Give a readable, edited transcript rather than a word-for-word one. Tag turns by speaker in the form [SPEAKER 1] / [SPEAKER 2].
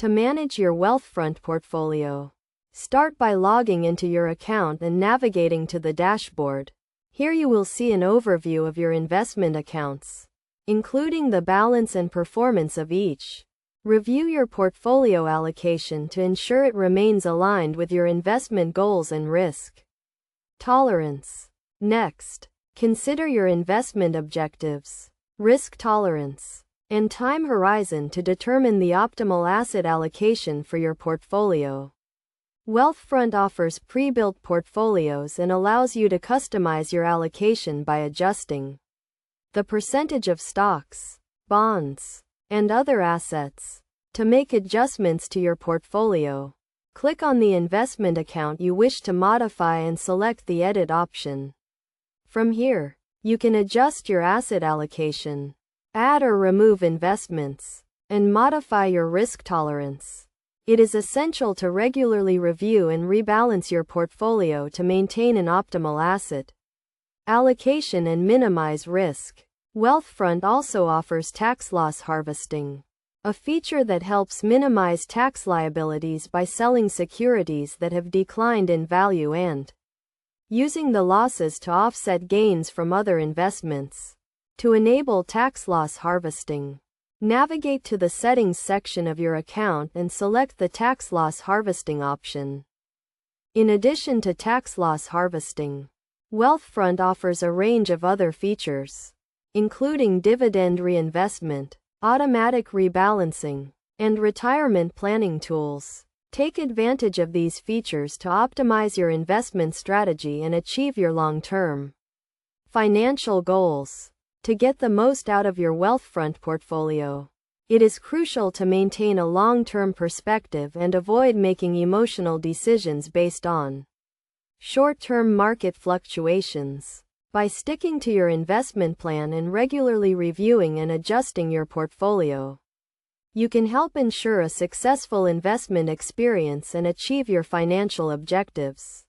[SPEAKER 1] To manage your Wealthfront portfolio, start by logging into your account and navigating to the dashboard. Here you will see an overview of your investment accounts, including the balance and performance of each. Review your portfolio allocation to ensure it remains aligned with your investment goals and risk tolerance. Next, consider your investment objectives, risk tolerance, and time horizon to determine the optimal asset allocation for your portfolio. Wealthfront offers pre-built portfolios and allows you to customize your allocation by adjusting the percentage of stocks, bonds, and other assets. To make adjustments to your portfolio, click on the investment account you wish to modify and select the Edit option. From here, you can adjust your asset allocation, add or remove investments, and modify your risk tolerance. It is essential to regularly review and rebalance your portfolio to maintain an optimal asset allocation and minimize risk. Wealthfront also offers tax loss harvesting, a feature that helps minimize tax liabilities by selling securities that have declined in value and using the losses to offset gains from other investments. To enable tax loss harvesting, navigate to the Settings section of your account and select the Tax Loss Harvesting option. In addition to tax loss harvesting, Wealthfront offers a range of other features, including dividend reinvestment, automatic rebalancing, and retirement planning tools. Take advantage of these features to optimize your investment strategy and achieve your long-term financial goals. To get the most out of your Wealthfront portfolio, it is crucial to maintain a long-term perspective and avoid making emotional decisions based on short-term market fluctuations. By sticking to your investment plan and regularly reviewing and adjusting your portfolio, you can help ensure a successful investment experience and achieve your financial objectives.